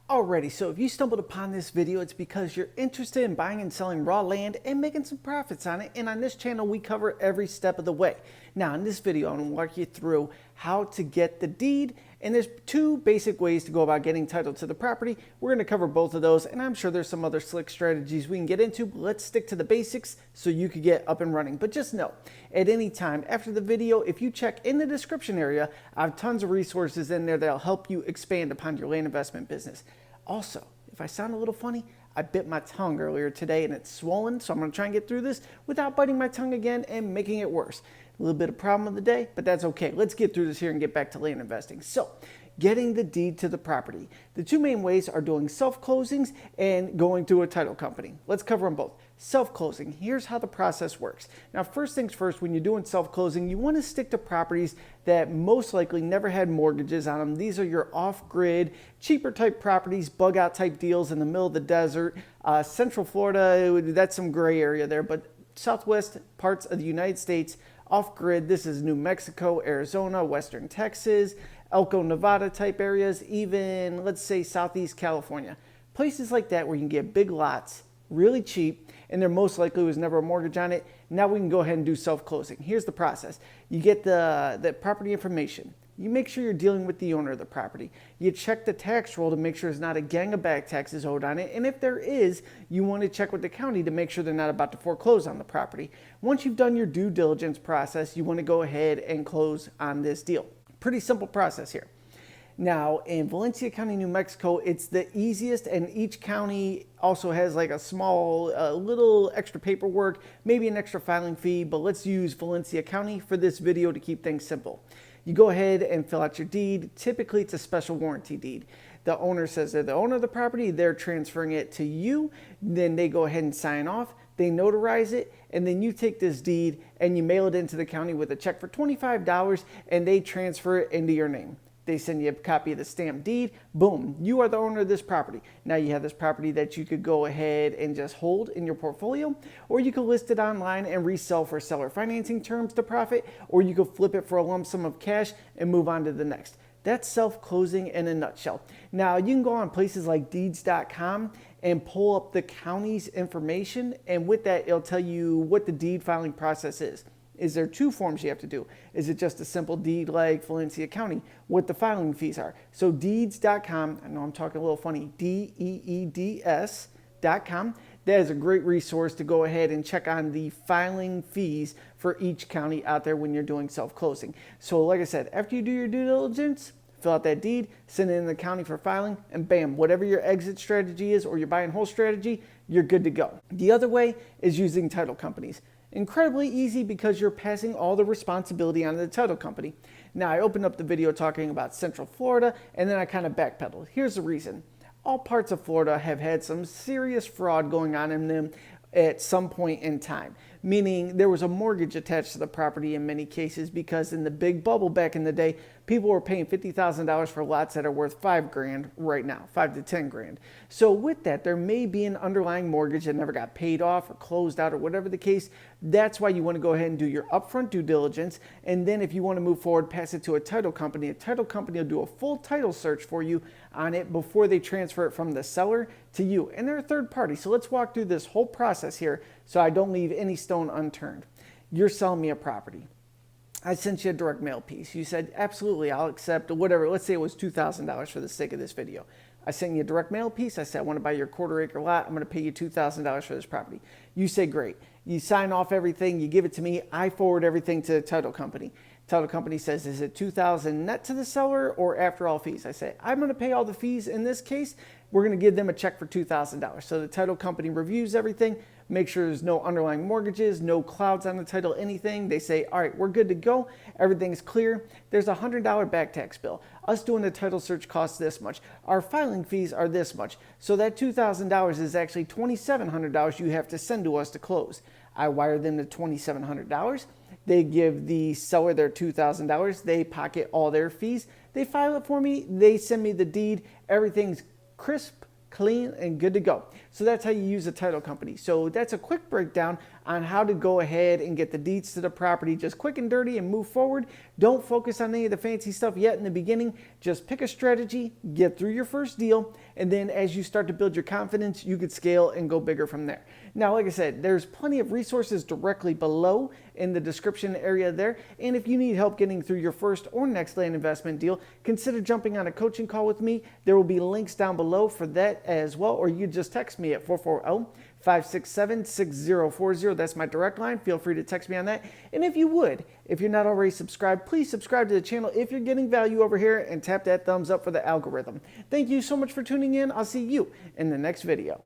Alrighty, so if you stumbled upon this video, it's because you're interested in buying and selling raw land and making some profits on it. And on this channel, we cover every step of the way. Now, in this video, I'm going to walk you through how to get the deed. And there's two basic ways to go about getting title to the property. We're going to cover both of those, and I'm sure there's some other slick strategies we can get into, but let's stick to the basics so you can get up and running. But just know, at any time after the video, if you check in the description area, I have tons of resources in there that'll help you expand upon your land investment business. Also, if I sound a little funny, I bit my tongue earlier today and it's swollen, so I'm going to try and get through this without biting my tongue again and making it worse. A little bit of problem of the day, but that's okay. Let's get through this here and get back to land investing. So, getting the deed to the property. The two main ways are doing self-closings and going through a title company. Let's cover them both. Self-closing, here's how the process works. Now, first things first, when you're doing self-closing, you want to stick to properties that most likely never had mortgages on them. These are your off-grid, cheaper type properties, bug-out type deals in the middle of the desert. Central Florida, that's some gray area there, but southwest parts of the United States, off-grid, this is New Mexico, Arizona, Western Texas, Elko, Nevada type areas, even let's say Southeast California. Places like that where you can get big lots, really cheap, and there most likely was never a mortgage on it. Now we can go ahead and do self-closing. Here's the process. You get the property information. You make sure you're dealing with the owner of the property. You check the tax roll to make sure there's not a gang of back taxes owed on it. And if there is, you want to check with the county to make sure they're not about to foreclose on the property. Once you've done your due diligence process, you want to go ahead and close on this deal. Pretty simple process here. Now, in Valencia County, New Mexico, it's the easiest, and each county also has like a small, little extra paperwork, maybe an extra filing fee, but let's use Valencia County for this video to keep things simple. You go ahead and fill out your deed. Typically, it's a special warranty deed. The owner says they're the owner of the property, they're transferring it to you, then they go ahead and sign off, they notarize it, and then you take this deed and you mail it into the county with a check for $25, and they transfer it into your name. They send you a copy of the stamped deed. Boom, you are the owner of this property. Now you have this property that you could go ahead and just hold in your portfolio, or you could list it online and resell for seller financing terms to profit, or you could flip it for a lump sum of cash and move on to the next. That's self-closing in a nutshell. Now you can go on places like deeds.com and pull up the county's information, and with that it'll tell you what the deed filing process is. Is there two forms you have to do? Is it just a simple deed like Valencia County? What the filing fees are. So deeds.com, I know I'm talking a little funny, DEEDS.com. That is a great resource to go ahead and check on the filing fees for each county out there when you're doing self-closing. So like I said, after you do your due diligence, fill out that deed, send it in the county for filing, and bam, whatever your exit strategy is or your buy and hold strategy, you're good to go. The other way is using title companies. Incredibly easy because you're passing all the responsibility on the title company. Now, I opened up the video talking about Central Florida, and then I kind of backpedaled. Here's the reason. All parts of Florida have had some serious fraud going on in them at some point in time, meaning there was a mortgage attached to the property in many cases, because in the big bubble back in the day, people were paying $50,000 for lots that are worth $5,000 right now, $5 to $10,000. So with that, there may be an underlying mortgage that never got paid off or closed out or whatever the case. That's why you want to go ahead and do your upfront due diligence. And then if you want to move forward, pass it to a title company. A title company will do a full title search for you on it before they transfer it from the seller to you. And they're a third party. So let's walk through this whole process here so I don't leave any stone unturned. You're selling me a property. I sent you a direct mail piece. You said, absolutely, I'll accept whatever. Let's say it was $2,000 for the sake of this video. I sent you a direct mail piece. I said, I want to buy your quarter-acre lot. I'm going to pay you $2,000 for this property. You say, great. You sign off everything. You give it to me. I forward everything to the title company. Title company says, is it $2,000 net to the seller or after all fees? I say, I'm going to pay all the fees in this case. We're going to give them a check for $2,000. So the title company reviews everything, make sure there's no underlying mortgages, no clouds on the title, anything. They say, all right, we're good to go. Everything's clear. There's a $100 back tax bill. Us doing the title search costs this much. Our filing fees are this much. So that $2,000 is actually $2,700 you have to send to us to close. I wire them the $2,700. They give the seller their $2,000. They pocket all their fees. They file it for me. They send me the deed. Everything's crisp, clean, and good to go. So that's how you use a title company. So that's a quick breakdown on how to go ahead and get the deeds to the property just quick and dirty and move forward. Don't focus on any of the fancy stuff yet in the beginning. Just pick a strategy, get through your first deal, and then as you start to build your confidence, you could scale and go bigger from there. Now, like I said, there's plenty of resources directly below in the description area there. And if you need help getting through your first or next land investment deal, consider jumping on a coaching call with me. There will be links down below for that as well, or you just text me at 440-567-6040. That's my direct line. Feel free to text me on that. And if you're not already subscribed, please subscribe to the channel if you're getting value over here and tap that thumbs up for the algorithm. Thank you so much for tuning in. I'll see you in the next video.